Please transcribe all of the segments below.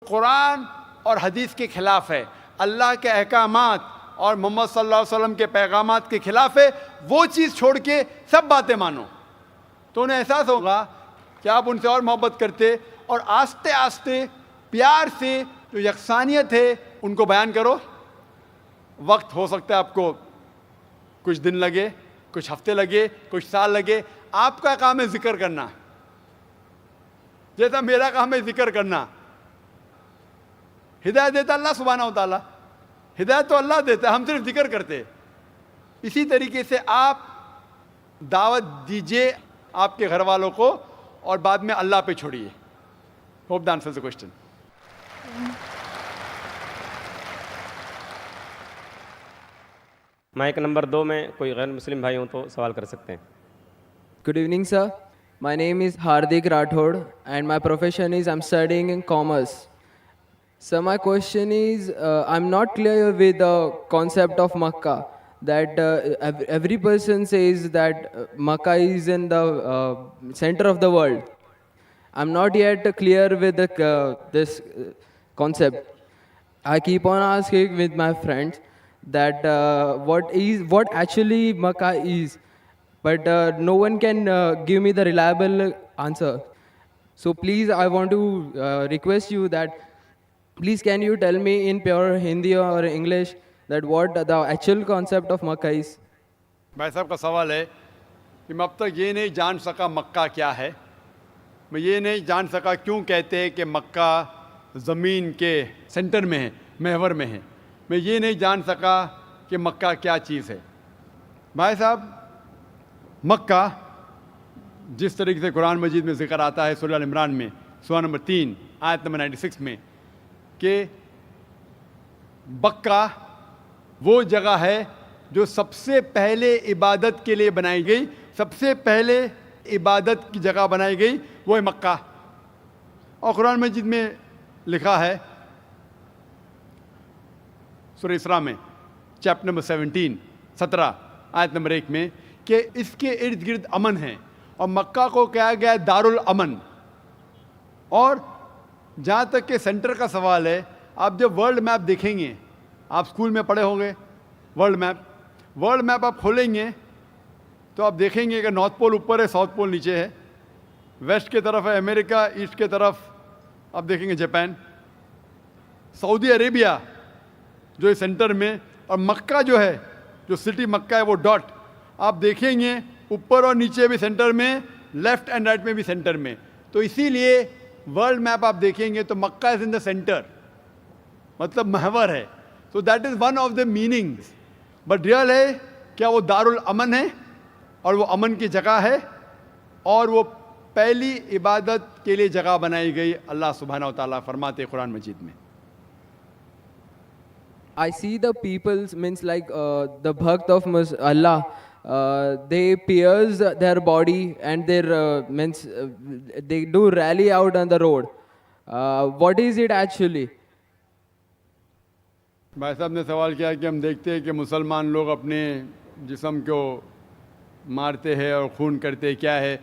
قرآن اور حدیث کے خلاف ہے، اللہ کے احکامات اور محمد صلی اللہ علیہ وسلم کے پیغامات کے خلاف ہے، وہ چیز چھوڑ کے سب باتیں مانو، تو انہیں احساس ہوگا کہ آپ ان سے اور محبت کرتے، اور آہستہ آہستہ پیار سے جو یکسانیت ہے ان کو بیان کرو. وقت ہو سکتا ہے آپ کو کچھ دن لگے، کچھ ہفتے لگے، کچھ سال لگے. آپ کا کام ہے ذکر کرنا، جیسا میرا کام ہے ذکر کرنا. ہدایت دیتا اللہ سبحانہ و تعالیٰ، ہدایت تو اللہ دیتا ہے، ہم صرف ذکر کرتے. اسی طریقے سے آپ دعوت دیجئے آپ کے گھر والوں کو، اور بعد میں اللہ پہ چھوڑیے. Hope the answers the question. Mic number 2 میں کوئی غیر مسلم بھائی ہوں تو سوال کر سکتے ہیں. Good evening, sir. My name is Hardik Rathod and my profession is I'm studying in commerce. So my question is, I'm not clear with the concept of Makkah, that every person says that Makkah is in the center of the world. I'm not yet clear with this concept. I keep on asking with my friends that what actually Makkah is, but no one can give me the reliable answer. So please, I want to request you that please can you tell me in pure Hindi or English that what the actual concept of Makkah is. بھائی صاحب کا سوال ہے کہ میں اب تک یہ نہیں جان سکا مکہ کیا ہے، میں یہ نہیں جان سکا کیوں کہتے ہیں کہ مکہ زمین کے سینٹر میں ہے، محور میں ہے. میں یہ نہیں جان سکا کہ مکہ کیا چیز ہے. بھائی صاحب، مکہ جس طریقے سے قرآن مجید میں ذکر آتا ہے سورہ ال عمران میں سورہ نمبر 3 آیت نمبر 96 میں کہ بکہ وہ جگہ ہے جو سب سے پہلے عبادت کے لیے بنائی گئی، سب سے پہلے عبادت کی جگہ بنائی گئی وہ ہے مکہ. اور قرآن مجید میں لکھا ہے سورہ اسراء میں چیپٹر نمبر 17 آیت نمبر 1 میں کہ اس کے ارد گرد امن ہے، اور مکہ کو کہا گیا ہے دار الامن. اور جہاں تک کہ سینٹر کا سوال ہے، آپ جب ورلڈ میپ دیکھیں گے، آپ اسکول میں پڑھے ہوں گے ورلڈ میپ آپ کھولیں گے تو آپ دیکھیں گے کہ نارتھ پول اوپر ہے، ساؤتھ پول نیچے ہے، ویسٹ کی طرف ہے امریکہ، ایسٹ کی طرف آپ دیکھیں گے جاپان، سعودی عربیہ جو ہے سینٹر میں، اور مکہ جو ہے، جو سٹی مکہ ہے وہ ڈاٹ آپ دیکھیں گے اوپر اور نیچے بھی سینٹر میں، لیفٹ اینڈ رائٹ میں بھی سینٹر میں. تو اسی لیے ورلڈ میپ آپ دیکھیں گے تو مکہ از ان دا سینٹر، مطلب محور ہے. So that is one of the meanings. But real ہے کیا وہ دار الامن ہے، اور وہ امن کی جگہ ہے، اور وہ پہلی عبادت کے لیے جگہ بنائی گئی. اللہ سبحانہ و تعالیٰ فرماتے ہیں قرآن مجید میں. I see the people's means like the bhakt of Allah, they pierce their body and their means they do rally out on the road. What is it actually? بھائی صاحب نے سوال کیا کہ ہم دیکھتے ہیں کہ مسلمان لوگ اپنے جسم کو مارتے ہیں اور خون کرتے ہیں، کیا ہے؟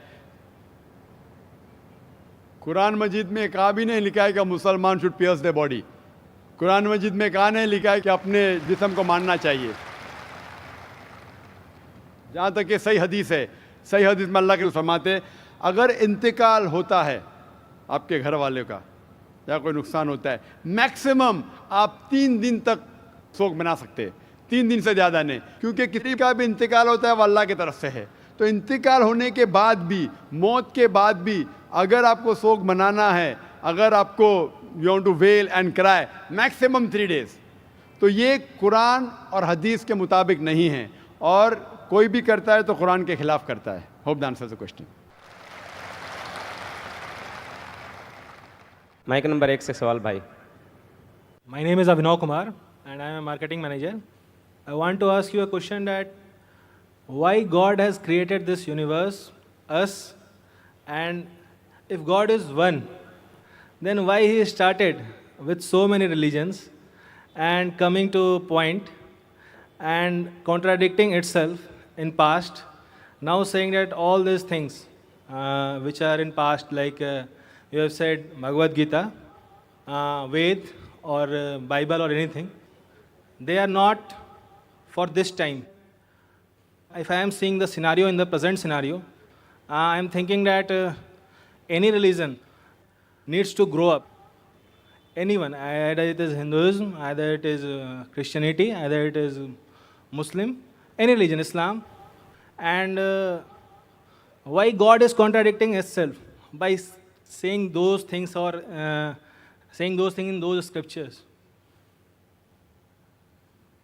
قرآن مجید میں کہا بھی نہیں لکھا ہے کہ مسلمان شوڈ پیئرس their body. قرآن مجید میں کہا نہیں لکھا ہے کہ اپنے جسم کو مارنا چاہیے. جہاں تک کہ صحیح حدیث ہے، صحیح حدیث میں اللہ کے فرماتے اگر انتقال ہوتا ہے آپ کے گھر والے کا یا کوئی نقصان ہوتا ہے، میکسیمم آپ 3 دن تک سوگ منا سکتے ہیں، 3 دن سے زیادہ نہیں، کیونکہ کسی کا بھی انتقال ہوتا ہے وہ اللہ کی طرف سے ہے. تو انتقال ہونے کے بعد بھی، موت کے بعد بھی اگر آپ کو سوگ منانا ہے، اگر آپ کو you want to wail and cry, maximum 3 days. تو یہ قرآن اور حدیث کے مطابق نہیں ہے، اور کوئی بھی کرتا ہے تو قرآن کے خلاف کرتا ہے. Hope the answer the question. Mic number 1 سے سوال بھائی. My name is Avinav Kumar and I am a marketing manager. I want to ask you a question that why God has created this universe, us, and if God is one, then why He started with so many religions and coming to a point and contradicting itself in past, now saying that all these things which are in past, like you have said Bhagavad Gita, Ved or Bible or anything. They are not for this time. If I am seeing the scenario in the present scenario, I am thinking that any religion needs to grow up. Anyone, either it is Hinduism, either it is Christianity, either it is Muslim, any religion, Islam. And why God is contradicting itself by saying those things or saying those things in those scriptures?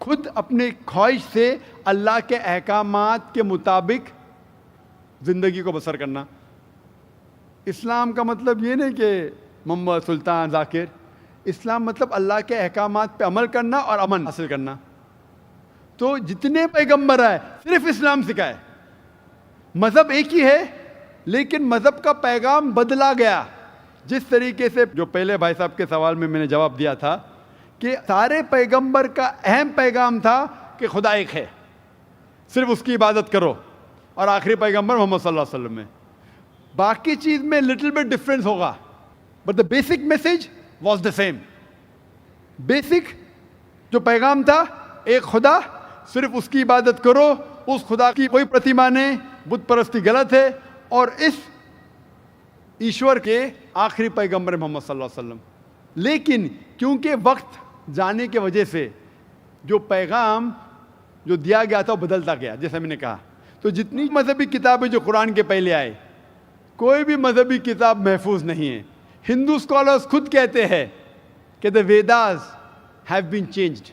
خود اپنے خواہش سے اللہ کے احکامات کے مطابق زندگی کو بسر کرنا. اسلام کا مطلب یہ نہیں کہ محمد سلطان ذاکر. اسلام مطلب اللہ کے احکامات پہ عمل کرنا اور امن حاصل کرنا. تو جتنے پیغمبر آئے صرف اسلام سکھائے. مذہب ایک ہی ہے لیکن مذہب کا پیغام بدلا گیا. جس طریقے سے جو پہلے بھائی صاحب کے سوال میں نے جواب دیا تھا کہ سارے پیغمبر کا اہم پیغام تھا کہ خدا ایک ہے, صرف اس کی عبادت کرو, اور آخری پیغمبر محمد صلی اللہ علیہ وسلم میں باقی چیز میں لٹل بٹ ڈفرینس ہوگا, but the basic message was the same. Basic جو پیغام تھا ایک خدا, صرف اس کی عبادت کرو, اس خدا کی کوئی پرتیما نہیں, بت پرستی غلط ہے, اور اس ایشور کے آخری پیغمبر محمد صلی اللہ علیہ وسلم. لیکن کیونکہ وقت جانے کی وجہ سے جو پیغام جو دیا گیا تھا وہ بدلتا گیا, جیسے میں نے کہا. تو جتنی مذہبی کتابیں جو قرآن کے پہلے آئے, کوئی بھی مذہبی کتاب محفوظ نہیں ہے. ہندو اسکالرز خود کہتے ہیں کہ the Vedas have been changed.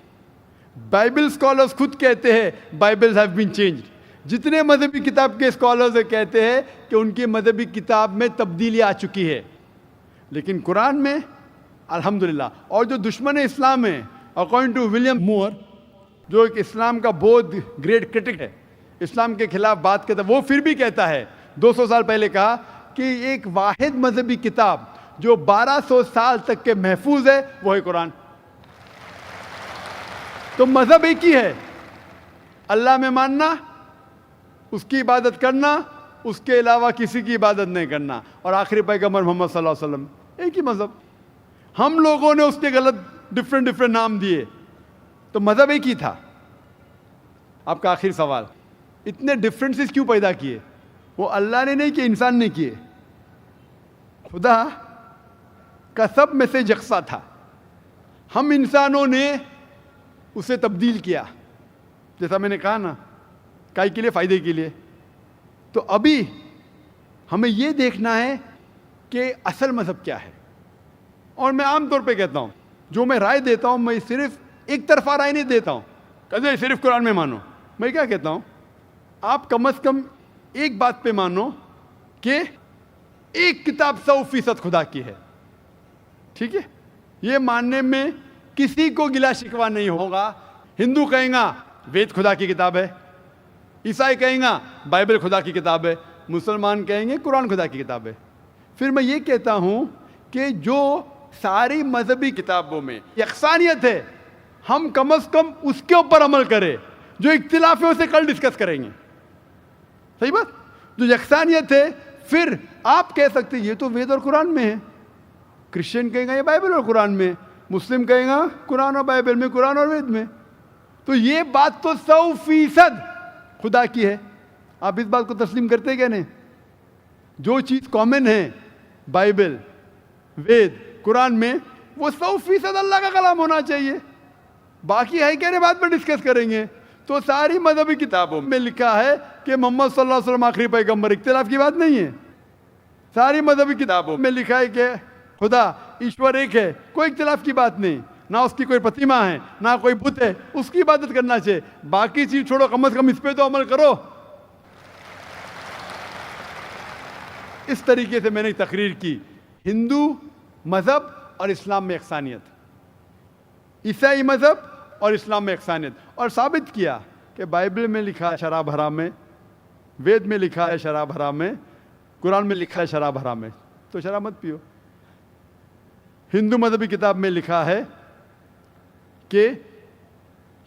Bible scholars خود کہتے ہیں بائبلز ہیو بین چینجڈ. جتنے مذہبی کتاب کے اسکالرز کہتے ہیں کہ ان کی مذہبی کتاب میں تبدیلی آ چکی ہے. لیکن قرآن میں الحمدللہ, اور جو دشمن اسلام ہیں اکارڈنگ ٹو ولیم مور, جو ایک اسلام کا بہت گریٹ کرٹک ہے, اسلام کے خلاف بات کرتا ہے, وہ پھر بھی کہتا ہے 200 سال پہلے کہا کہ ایک واحد مذہبی کتاب جو 1200 سال تک کے محفوظ ہے وہ ہے قرآن. تو مذہب ایک ہی ہے, اللہ میں ماننا, اس کی عبادت کرنا, اس کے علاوہ کسی کی عبادت نہیں کرنا, اور آخری پیغمبر محمد صلی اللہ علیہ وسلم. ایک ہی مذہب. ہم لوگوں نے اس کے غلط ڈفرینٹ نام دیے, تو مذہب ایک ہی تھا. آپ کا آخری سوال, اتنے ڈفرینسز کیوں پیدا کیے؟ وہ اللہ نے نہیں کیے, انسان نے کیے. خدا کا سب میسج یکساں تھا, ہم انسانوں نے اسے تبدیل کیا. جیسا میں نے کہا نا, کائی کے لیے, فائدے کے لیے. تو ابھی ہمیں یہ دیکھنا ہے کہ اصل مذہب کیا ہے. اور میں عام طور پہ کہتا ہوں, جو میں رائے دیتا ہوں, میں صرف ایک طرفہ رائے نہیں دیتا ہوں کہ صرف قرآن میں مانو. میں کیا کہتا ہوں, آپ کم از کم ایک بات پہ مانو کہ ایک کتاب 100% خدا کی ہے. ٹھیک ہے, یہ ماننے میں کسی کو گلا شکوا نہیں ہوگا. ہندو کہیں گا وید خدا کی کتاب ہے, عیسائی کہیں گا بائبل خدا کی کتاب ہے, مسلمان کہیں گے قرآن خدا کی کتاب ہے. پھر میں یہ کہتا ہوں کہ جو ساری مذہبی کتابوں میں یکسانیت ہے, ہم کم از کم اس کے اوپر عمل کریں. جو اختلاف ہے اسے کل ڈسکس کریں گے. صحیح بات. جو یکسانیت ہے, پھر آپ کہہ سکتے یہ تو وید اور قرآن میں ہے, کرسچن کہیں گا یہ بائبل اور قرآن میں, مسلم کہیں گا قرآن اور بائبل میں, قرآن اور وید میں. تو یہ بات تو 100% خدا کی ہے. آپ اس بات کو تسلیم کرتے کیا نہیں؟ جو چیز کامن ہے بائبل, وید, قرآن میں, وہ 100% اللہ کا کلام ہونا چاہیے. باقی ہے کہنے بات پر ڈسکس کریں گے. تو ساری مذہبی کتابوں میں لکھا ہے کہ محمد صلی اللہ علیہ وسلم آخری پیغمبر, اختلاف کی بات نہیں ہے. ساری مذہبی کتابوں میں لکھا ہے کہ خدا ایشور ایک ہے, کوئی اختلاف کی بات نہیں. نہ اس کی کوئی پرتیما ہے, نہ کوئی بت ہے, اس کی عبادت کرنا چاہیے. باقی چیز چھوڑو, کم از کم اس پہ تو عمل کرو. اس طریقے سے میں نے تقریر کی ہندو مذہب اور اسلام میں یکسانیت, عیسائی مذہب اور اسلام میں یکسانیت, اور ثابت کیا کہ بائبل میں لکھا ہے شراب حرام ہے, وید میں لکھا ہے شراب حرام ہے, قرآن میں لکھا ہے شراب حرام ہے, تو شراب مت پیو. ہندو مذہبی کتاب میں لکھا ہے کہ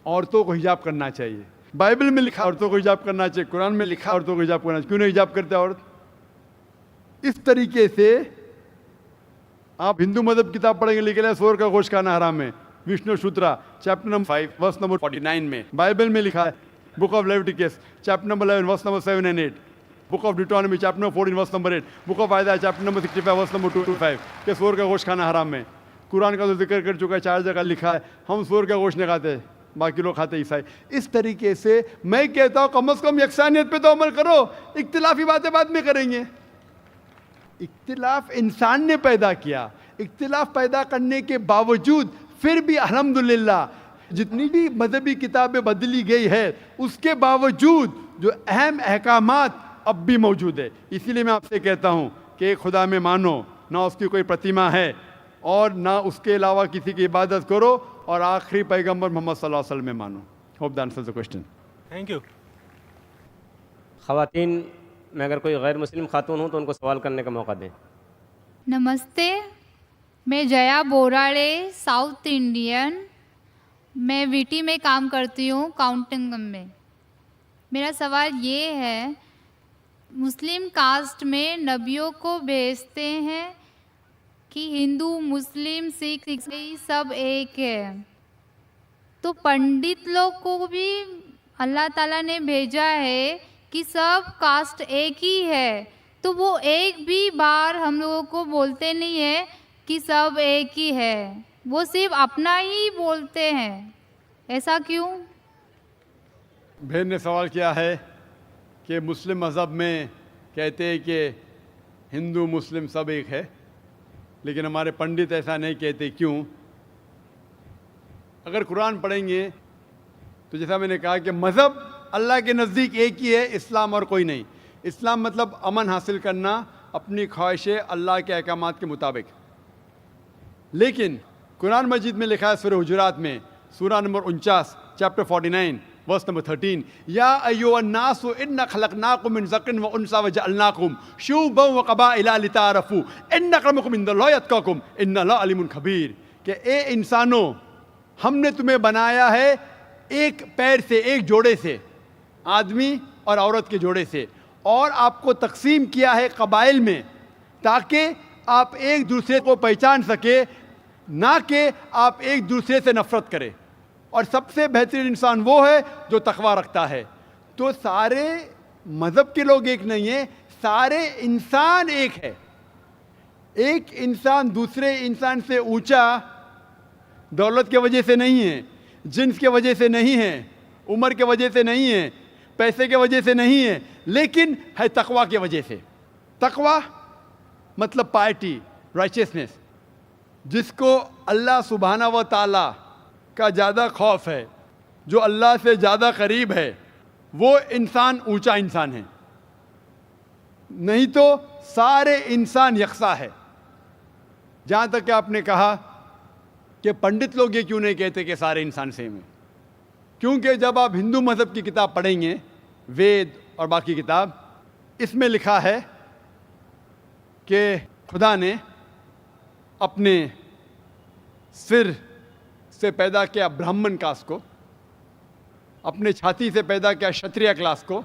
عورتوں کو حجاب کرنا چاہیے, بائبل میں لکھا عورتوں کو حجاب کرنا چاہیے, قرآن میں لکھا عورتوں کو حجاب کرنا چاہیے. کیوں نہیں حجاب کرتے عورت؟ اس طریقے سے آپ ہندو مذہب کتاب پڑھیں گے, لکھا ہے سور کا گوشت کھانا حرام ہے, Vishnu Sutra chapter number 5 verse number 49 میں. بائبل میں لکھا ہے book of Leviticus chapter number 11 verse number 7 and 8, book of Deuteronomy chapter number 14 verse number 8, book of Isaiah chapter number 65 verse number 2 to 5 کہ سور کا گوشت کھانا حرام ہے. قرآن کا تو ذکر کر چکا ہے, 4 جگہ لکھا ہے ہم سور کا گوشت نہیں کھاتے, باقی لوگ کھاتے عیسائی. اس طریقے سے میں کہتا ہوں کم از کم یکسانیت پہ تو عمل کرو, اختلافی باتیں بعد میں کریں گے. اختلاف انسان نے پیدا کیا, اختلاف پیدا کرنے کے باوجود پھر بھی الحمدللہ جتنی بھی مذہبی کتابیں بدلی گئی ہے اس کے باوجود جو اہم احکامات اب بھی موجود ہے. اسی لیے میں آپ سے کہتا ہوں کہ ایک خدا میں مانو, نہ اس کی کوئی پرتیما ہے اور نہ اس کے علاوہ کسی کی عبادت کرو, اور آخری پیغمبر محمد صلی اللہ علیہ وسلم میں مانو. Hope that answers the question. Thank you. خواتین میں اگر کوئی غیر مسلم خاتون ہوں تو ان کو سوال کرنے کا موقع دیں. نمستے, میں جیا بوراڑے, ساؤتھ انڈین. میں ویٹی میں کام کرتی ہوں, کاؤنٹنگ میں. میرا سوال یہ ہے, مسلم کاسٹ میں نبیوں کو بھیجتے ہیں کہ ہندو, مسلم, سکھ, عیسائی سب ایک ہے, تو پنڈت لوگ کو بھی اللہ تعالیٰ نے بھیجا ہے کہ سب کاسٹ ایک ہی ہے, تو وہ ایک بھی بار ہم لوگوں کو بولتے نہیں ہیں کہ سب ایک ہی ہے, وہ صرف اپنا ہی بولتے ہیں, ایسا کیوں؟ بہن نے سوال کیا ہے کہ مسلم مذہب میں کہتے ہیں کہ ہندو مسلم سب ایک ہے, لیکن ہمارے پنڈت ایسا نہیں کہتے, کیوں؟ اگر قرآن پڑھیں گے تو جیسا میں نے کہا کہ مذہب اللہ کے نزدیک ایک ہی ہے, اسلام اور کوئی نہیں. اسلام مطلب امن حاصل کرنا, اپنی خواہشیں اللہ کے احکامات کے مطابق. لیکن قرآن مجید میں لکھا ہے سورہ حجرات میں, سورہ نمبر 49, چیپٹر 49, ورس نمبر 13, یا ایھا الناس انا خلقناکم من ذکر و انثی وجعلناکم شعوبا وقبائل لتعارفوا ان اکرمکم عند اللہ اتقاکم ان اللہ علیم خبیر. کہ اے انسانوں, ہم نے تمہیں بنایا ہے ایک پیر سے, ایک جوڑے سے, آدمی اور عورت کے جوڑے سے, اور آپ کو تقسیم کیا ہے قبائل میں تاکہ آپ ایک دوسرے کو پہچان سکے, نہ کہ آپ ایک دوسرے سے نفرت کریں. اور سب سے بہترین انسان وہ ہے جو تقویٰ رکھتا ہے. تو سارے مذہب کے لوگ ایک نہیں ہیں, سارے انسان ایک ہے. ایک انسان دوسرے انسان سے اونچا دولت کی وجہ سے نہیں ہے, جنس کی وجہ سے نہیں ہے, عمر کی وجہ سے نہیں ہے, پیسے کی وجہ سے نہیں ہے, لیکن ہے تقویٰ کی وجہ سے. تقویٰ مطلب پائٹی, رائچسنس. جس کو اللہ سبحانہ و تعالیٰ کا زیادہ خوف ہے, جو اللہ سے زیادہ قریب ہے, وہ انسان اونچا انسان ہے. نہیں تو سارے انسان یکساں ہے. جہاں تک کہ آپ نے کہا کہ پنڈت لوگ یہ کیوں نہیں کہتے کہ سارے انسان سیم ہیں, کیونکہ جب آپ ہندو مذہب کی کتاب پڑھیں گے, وید اور باقی کتاب, اس میں لکھا ہے کہ خدا نے اپنے سر سے پیدا کیا برہمن کاسٹ کو, اپنے چھاتی سے پیدا کیا شتریہ کلاس کو.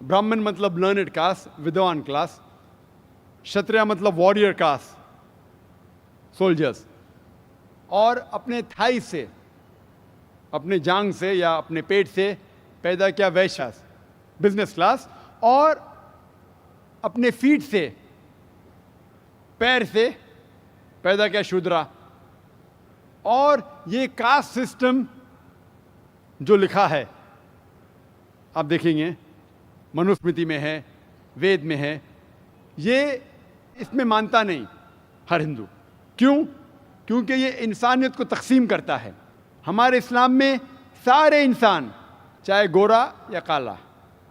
برہمن مطلب لرنڈ کاسٹ, ودوان کلاس. شتریہ مطلب وارریئر کاسٹ, سولجرز. اور اپنے تھائی سے, اپنے جانگ سے یا اپنے پیٹ سے پیدا کیا ویشیاز, بزنس کلاس. اور اپنے فیٹ سے, پیر سے پیدا کیا شودرا. اور یہ کاسٹ سسٹم جو لکھا ہے آپ دیکھیں گے منوسمرتی میں ہے, وید میں ہے, یہ اس میں مانتا نہیں ہر ہندو. کیوں؟ کیونکہ یہ انسانیت کو تقسیم کرتا ہے. ہمارے اسلام میں سارے انسان, چاہے گورا یا کالا,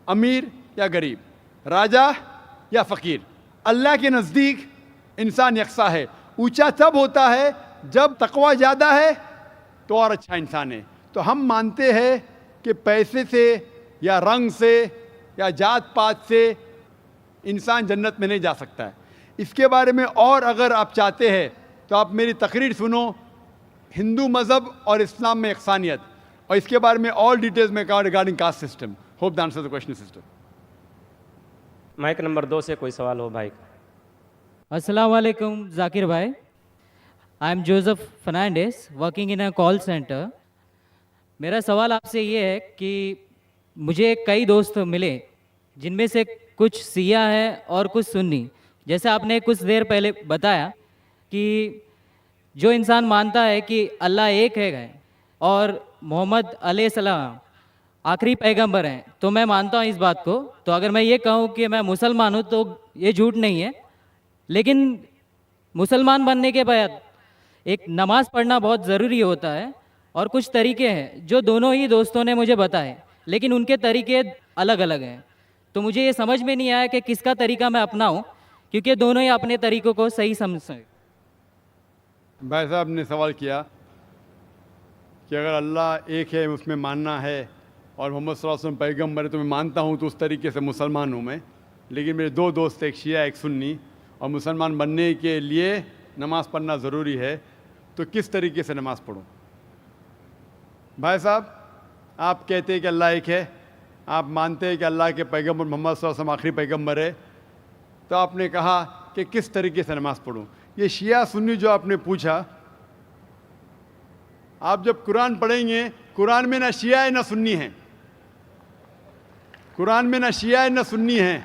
امیر یا غریب, راجا یا فقیر, اللہ کے نزدیک انسان یکساں ہے. اونچا تب ہوتا ہے جب تقویٰ زیادہ ہے تو اور اچھا انسان ہے. تو ہم مانتے ہیں کہ پیسے سے یا رنگ سے یا جات پات سے انسان جنت میں نہیں جا سکتا ہے. اس کے بارے میں اور اگر آپ چاہتے ہیں تو آپ میری تقریر سنو, ہندو مذہب اور اسلام میں یکسانیت, اور اس کے بارے میں اور ڈیٹیلز میں کہا regarding caste system. Hope that answers the question sister. Mic number 2 سے کوئی سوال ہو بھائی. السلام علیکم ذاکر بھائی. I am Joseph Fernandes working in a call centre. میرا سوال آپ سے یہ ہے کہ مجھے کئی دوست ملے جن میں سے کچھ سیاہ ہیں اور کچھ سنی. جیسے آپ نے کچھ دیر پہلے بتایا کہ جو انسان مانتا ہے کہ اللہ ایک ہے اور محمد علیہ السلام آخری پیغمبر ہیں, تو میں مانتا ہوں اس بات کو. تو اگر میں یہ کہوں کہ میں مسلمان ہوں تو یہ جھوٹ نہیں ہے. لیکن مسلمان بننے کے بعد ایک نماز پڑھنا بہت ضروری ہوتا ہے. اور کچھ طریقے ہیں جو دونوں ہی دوستوں نے مجھے بتائے، لیکن ان کے طریقے الگ الگ ہیں. تو مجھے یہ سمجھ میں نہیں آیا کہ کس کا طریقہ میں اپناؤں، کیونکہ دونوں ہی اپنے طریقوں کو صحیح سمجھتے ہیں. بھائی صاحب نے سوال کیا کہ اگر اللہ ایک ہے اس میں ماننا ہے اور محمد صلی اللہ علیہ وسلم پیغمبر ہے تو میں مانتا ہوں، تو اس طریقے سے مسلمان ہوں میں. لیکن میرے دو دوست، ایک شیعہ ایک سنی، اور مسلمان بننے کے لیے نماز پڑھنا ضروری ہے، تو کس طریقے سے نماز پڑھوں؟ بھائی صاحب، آپ کہتے ہیں کہ اللہ ایک ہے، آپ مانتے ہیں کہ اللہ کے پیغمبر محمد صلی اللہ علیہ وسلم آخری پیغمبر ہے، تو آپ نے کہا کہ کس طریقے سے نماز پڑھوں؟ یہ شیعہ سنی جو آپ نے پوچھا، آپ جب قرآن پڑھیں گے، قرآن میں نہ شیعہ ہے نہ سنی ہیں، قرآن میں نہ شیعہ ہے نہ سنی ہیں.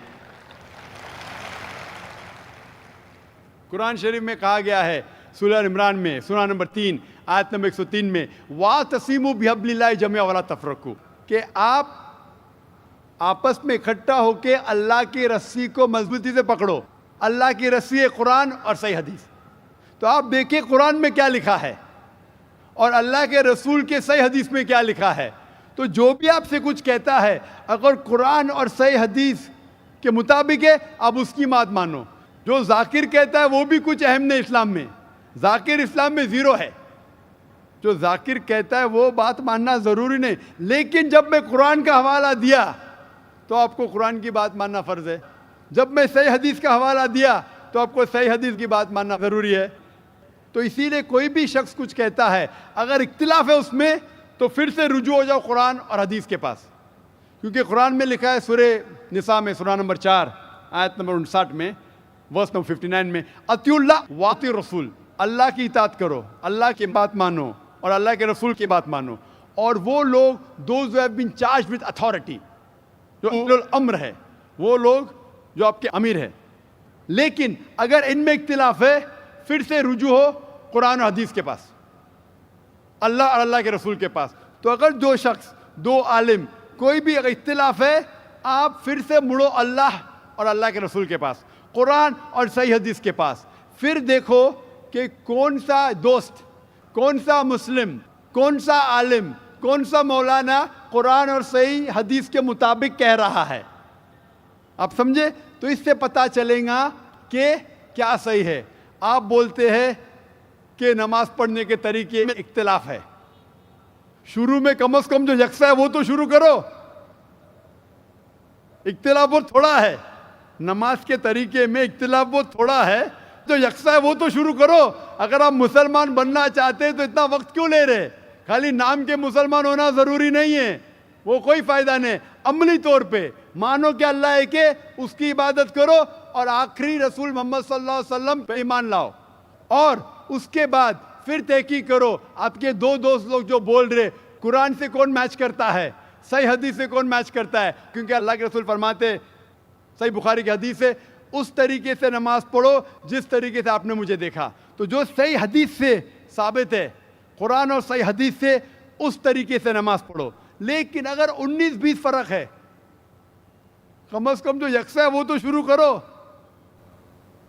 قرآن شریف میں کہا گیا ہے سورہ عمران میں سورہ نمبر 3 آیت نمبر 103 میں وَاعْتَصِمُوا بِحَبْلِ اللَّهِ جَمِيعًا وَلَا تَفَرَّقُوا، کہ آپ آپس میں اکٹھا ہو کے اللہ کی رسی کو مضبوطی سے پکڑو. اللہ کی رسی ہے قرآن اور صحیح حدیث. تو آپ دیکھیں قرآن میں کیا لکھا ہے اور اللہ کے رسول کے صحیح حدیث میں کیا لکھا ہے. تو جو بھی آپ سے کچھ کہتا ہے اگر قرآن اور صحیح حدیث کے مطابق ہے، آپ اس کی بات مانو. جو ذاکر کہتا ہے وہ بھی کچھ اہم نہیں اسلام میں، ذاکر اسلام میں زیرو ہے. جو ذاکر کہتا ہے وہ بات ماننا ضروری نہیں، لیکن جب میں قرآن کا حوالہ دیا تو آپ کو قرآن کی بات ماننا فرض ہے. جب میں صحیح حدیث کا حوالہ دیا تو آپ کو صحیح حدیث کی بات ماننا ضروری ہے. تو اسی لیے کوئی بھی شخص کچھ کہتا ہے، اگر اختلاف ہے اس میں تو پھر سے رجوع ہو جاؤ قرآن اور حدیث کے پاس. کیونکہ قرآن میں لکھا ہے سورہ نساء میں سورہ نمبر 4 آیت نمبر 59 میں ورس نمبر 59 میں اطیعوا اللہ واطیعوا الرسول، اللہ کی اطاعت کرو، اللہ کی بات مانو اور اللہ کے رسول کی بات مانو. اور وہ لوگ those who have been charged with authority، جو اولو الامر ہے، وہ لوگ جو آپ کے امیر ہے. لیکن اگر ان میں اختلاف ہے پھر سے رجوع ہو قرآن و حدیث کے پاس، اللہ اور اللہ کے رسول کے پاس. تو اگر دو شخص، دو عالم، کوئی بھی اگر اختلاف ہے، آپ پھر سے مڑو اللہ اور اللہ کے رسول کے پاس، قرآن اور صحیح حدیث کے پاس. پھر دیکھو کہ کون سا دوست، کون سا مسلم، کون سا عالم، کون سا مولانا قرآن اور صحیح حدیث کے مطابق کہہ رہا ہے. آپ سمجھے؟ تو اس سے پتہ چلے گا کہ کیا صحیح ہے. آپ بولتے ہیں کہ نماز پڑھنے کے طریقے میں اختلاف ہے، شروع میں کم از کم جو یکساں ہے وہ تو شروع کرو. اختلاف بہت تھوڑا ہے، نماز کے طریقے میں اختلاف بہت تھوڑا ہے، جو یکساں ہے وہ تو شروع کرو. اگر آپ مسلمان بننا چاہتے ہیں تو اتنا وقت کیوں لے رہے؟ خالی نام کے مسلمان ہونا ضروری نہیں ہے، وہ کوئی فائدہ نہیں. عملی طور پہ مانو کہ اللہ ہے کہ اس کی عبادت کرو اور آخری رسول محمد صلی اللہ علیہ وسلم پہ ایمان لاؤ. اور اس کے بعد پھر تحقیق کرو. آپ کے دو دوست لوگ جو بول رہے قرآن سے کون میچ کرتا ہے، صحیح حدیث سے کون میچ کرتا ہے، کیونکہ اللہ کے رسول فرماتے، صحیح بخاری کی حدیث ہے، اس طریقے سے نماز پڑھو جس طریقے سے آپ نے مجھے دیکھا. تو جو صحیح حدیث سے ثابت ہے، قرآن اور صحیح حدیث سے، اس طریقے سے نماز پڑھو. لیکن اگر 19-20 فرق ہے، کم از کم جو یکساں ہے وہ تو شروع کرو.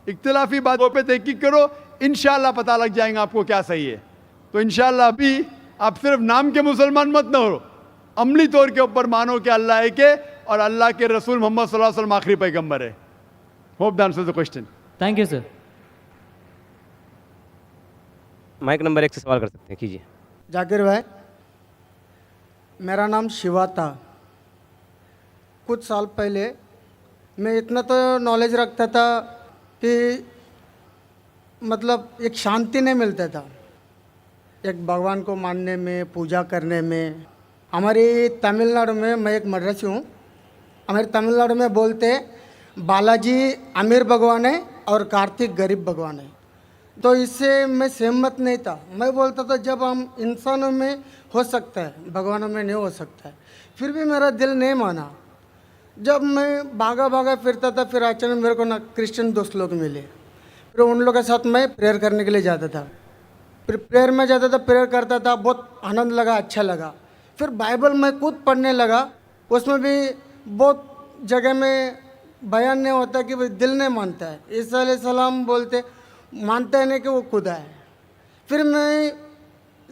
اختلافی باتوں پہ تحقیق کرو، انشاءاللہ پتہ لگ جائیں گا آپ کو کیا صحیح ہے. تو انشاءاللہ ابھی آپ صرف نام کے مسلمان مت نہ ہو، عملی طور کے اوپر مانو کہ اللہ ہے کہ اور اللہ کے رسول محمد صلی اللہ علیہ وسلم آخری پیغمبر ہے. Hope that answers the question. Thank you sir. Mic number 1 سے سوال کر سکتے ہیں، کیجیے. ذاکر بھائی، میرا نام شیوا تھا. کچھ سال پہلے میں اتنا تو نالج رکھتا تھا کہ مطلب ایک شانتی نہیں ملتا تھا ایک بھگوان کو ماننے میں، پوجا کرنے میں. ہماری تمل ناڈو میں، میں ایک مدرسی ہوں، ہمارے تمل ناڈو میں بولتے بالاجی امیر بھگوان ہے اور کارتک غریب بھگوان ہے. تو اس سے میں سہمت نہیں تھا. میں بولتا تھا جب ہم انسانوں میں ہو سکتا ہے، بھگوانوں میں نہیں ہو سکتا ہے. پھر بھی میرا دل نہیں مانا. جب میں بھاگا پھرتا تھا، پھر اچانک میرے کو نا کرسچن دوست لوگ ملے. پھر ان لوگوں کے ساتھ میں پریئر کرنے کے لیے جاتا تھا. پھر پریئر میں جاتا تھا، پریئر کرتا تھا، بہت آنند لگا، اچھا لگا. پھر بائبل میں خود پڑھنے لگا. اس میں بھی بہت جگہ میں بیان نہیں ہوتا کہ دل نہیں مانتا ہے. عیسیٰ علیہ السلام بولتے مانتا ہے نہیں کہ وہ خدا ہے. پھر میں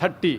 30,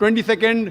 22